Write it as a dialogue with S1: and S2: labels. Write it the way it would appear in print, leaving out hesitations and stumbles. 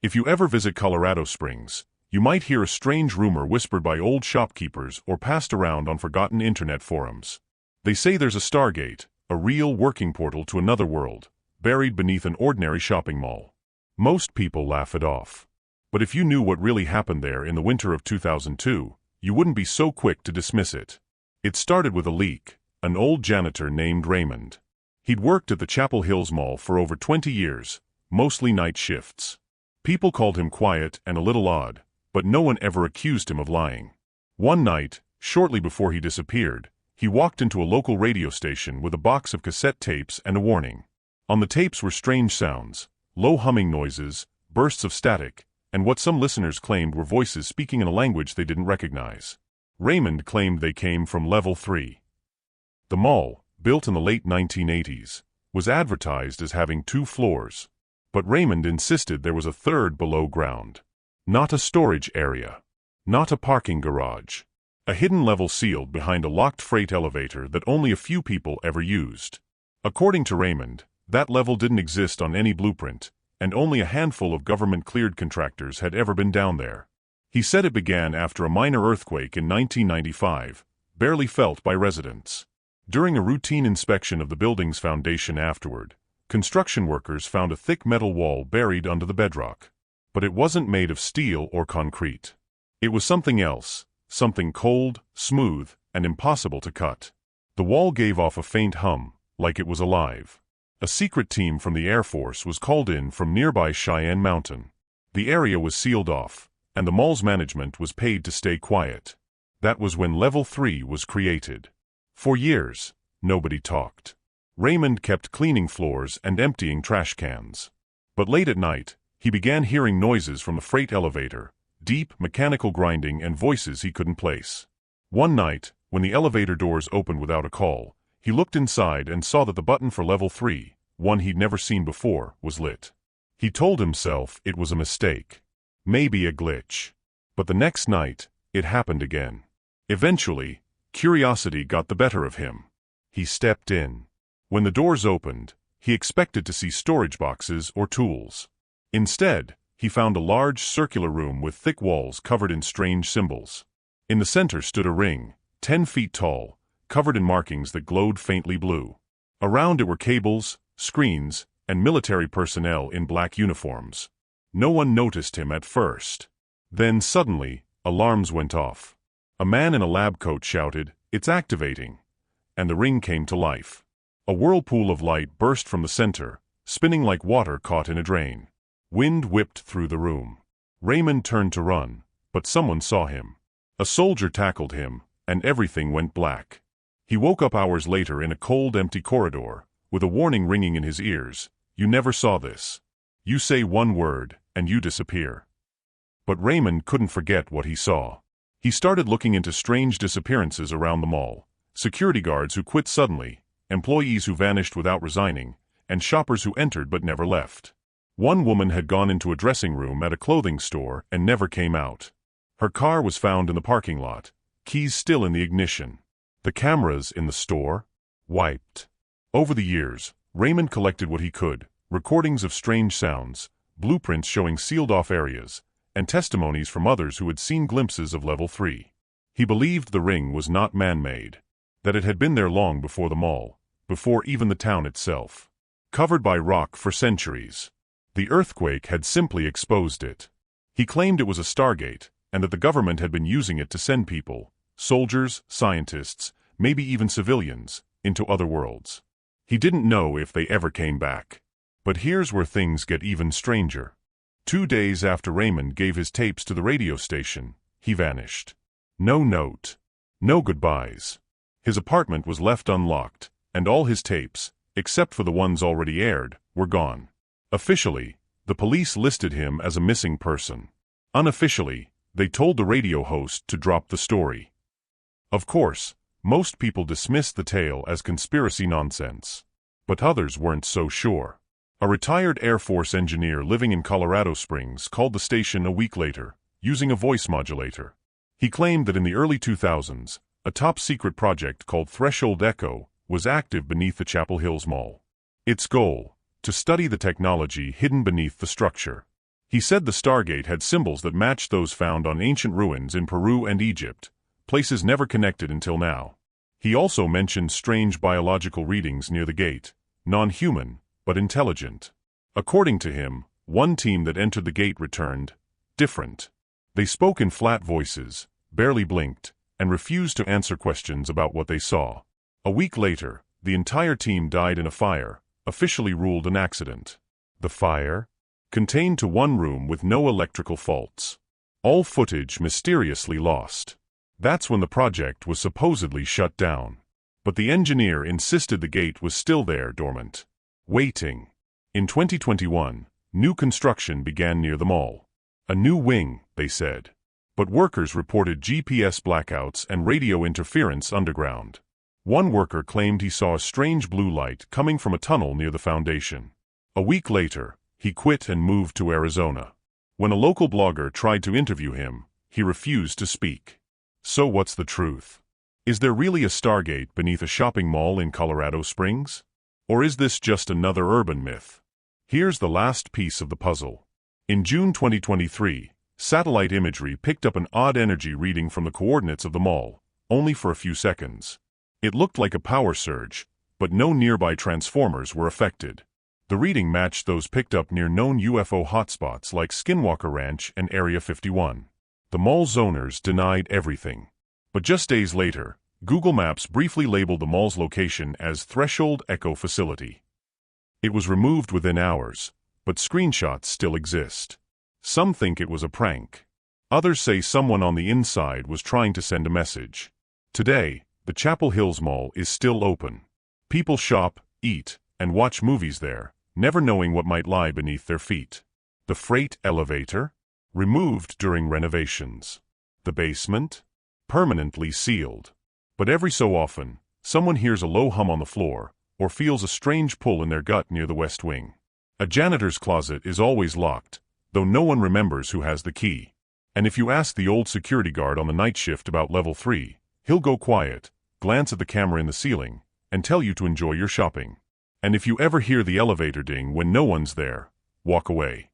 S1: If you ever visit Colorado Springs, you might hear a strange rumor whispered by old shopkeepers or passed around on forgotten internet forums. They say there's a Stargate, a real working portal to another world, buried beneath an ordinary shopping mall. Most people laugh it off. But if you knew what really happened there in the winter of 2002, you wouldn't be so quick to dismiss it. It started with a leak, an old janitor named Raymond. He'd worked at the Chapel Hills Mall for over 20 years, mostly night shifts. People called him quiet and a little odd, but no one ever accused him of lying. One night, shortly before he disappeared, he walked into a local radio station with a box of cassette tapes and a warning. On the tapes were strange sounds, low humming noises, bursts of static, and what some listeners claimed were voices speaking in a language they didn't recognize. Raymond claimed they came from Level 3. The mall, built in the late 1980s, was advertised as having 2 floors. But Raymond insisted there was a third below ground. Not a storage area. Not a parking garage. A hidden level sealed behind a locked freight elevator that only a few people ever used. According to Raymond, that level didn't exist on any blueprint, and only a handful of government-cleared contractors had ever been down there. He said it began after a minor earthquake in 1995, barely felt by residents. During a routine inspection of the building's foundation afterward, construction workers found a thick metal wall buried under the bedrock. But it wasn't made of steel or concrete. It was something else, something cold, smooth, and impossible to cut. The wall gave off a faint hum, like it was alive. A secret team from the Air Force was called in from nearby Cheyenne Mountain. The area was sealed off, and the mall's management was paid to stay quiet. That was when Level 3 was created. For years, nobody talked. Raymond kept cleaning floors and emptying trash cans. But late at night, he began hearing noises from the freight elevator, deep, mechanical grinding and voices he couldn't place. One night, when the elevator doors opened without a call, he looked inside and saw that the button for Level 3, one he'd never seen before, was lit. He told himself it was a mistake. Maybe a glitch. But the next night, it happened again. Eventually, curiosity got the better of him. He stepped in. When the doors opened, he expected to see storage boxes or tools. Instead, he found a large circular room with thick walls covered in strange symbols. In the center stood a ring, 10 feet tall, covered in markings that glowed faintly blue. Around it were cables, screens, and military personnel in black uniforms. No one noticed him at first. Then suddenly, alarms went off. A man in a lab coat shouted, "It's activating!" And the ring came to life. A whirlpool of light burst from the center, spinning like water caught in a drain. Wind whipped through the room. Raymond turned to run, but someone saw him. A soldier tackled him, and everything went black. He woke up hours later in a cold, empty corridor, with a warning ringing in his ears. You never saw this. You say one word, and you disappear. But Raymond couldn't forget what he saw. He started looking into strange disappearances around the mall. Security guards who quit suddenly, employees who vanished without resigning, and shoppers who entered but never left. One woman had gone into a dressing room at a clothing store and never came out. Her car was found in the parking lot, keys still in the ignition. The cameras in the store? Wiped. Over the years, Raymond collected what he could, recordings of strange sounds, blueprints showing sealed-off areas, and testimonies from others who had seen glimpses of Level 3. He believed the ring was not man-made, that it had been there long before the mall, before even the town itself. Covered by rock for centuries. The earthquake had simply exposed it. He claimed it was a Stargate, and that the government had been using it to send people, soldiers, scientists, maybe even civilians, into other worlds. He didn't know if they ever came back. But here's where things get even stranger. 2 days after Raymond gave his tapes to the radio station, he vanished. No note. No goodbyes. His apartment was left unlocked, and all his tapes, except for the ones already aired, were gone. Officially, the police listed him as a missing person. Unofficially, they told the radio host to drop the story. Of course, most people dismissed the tale as conspiracy nonsense. But others weren't so sure. A retired Air Force engineer living in Colorado Springs called the station a week later, using a voice modulator. He claimed that in the early 2000s, a top-secret project called Threshold Echo was active beneath the Chapel Hills Mall. Its goal: to study the technology hidden beneath the structure. He said the Stargate had symbols that matched those found on ancient ruins in Peru and Egypt, places never connected until now. He also mentioned strange biological readings near the gate, non-human, but intelligent. According to him, one team that entered the gate returned different. They spoke in flat voices, barely blinked, and refused to answer questions about what they saw. A week later, the entire team died in a fire, officially ruled an accident. The fire? Contained to one room with no electrical faults. All footage mysteriously lost. That's when the project was supposedly shut down. But the engineer insisted the gate was still there, dormant. Waiting. In 2021, new construction began near the mall. A new wing, they said. But workers reported GPS blackouts and radio interference underground. One worker claimed he saw a strange blue light coming from a tunnel near the foundation. A week later, he quit and moved to Arizona. When a local blogger tried to interview him, he refused to speak. So what's the truth? Is there really a Stargate beneath a shopping mall in Colorado Springs? Or is this just another urban myth? Here's the last piece of the puzzle. In June 2023, satellite imagery picked up an odd energy reading from the coordinates of the mall, only for a few seconds. It looked like a power surge, but no nearby transformers were affected. The reading matched those picked up near known UFO hotspots like Skinwalker Ranch and Area 51. The mall's owners denied everything. But just days later, Google Maps briefly labeled the mall's location as Threshold Echo Facility. It was removed within hours, but screenshots still exist. Some think it was a prank. Others say someone on the inside was trying to send a message. Today, the Chapel Hills Mall is still open. People shop, eat, and watch movies there, never knowing what might lie beneath their feet. The freight elevator? Removed during renovations. The basement? Permanently sealed. But every so often, someone hears a low hum on the floor, or feels a strange pull in their gut near the West Wing. A janitor's closet is always locked, though no one remembers who has the key. And if you ask the old security guard on the night shift about Level 3, he'll go quiet, glance at the camera in the ceiling, and tell you to enjoy your shopping. And if you ever hear the elevator ding when no one's there, walk away.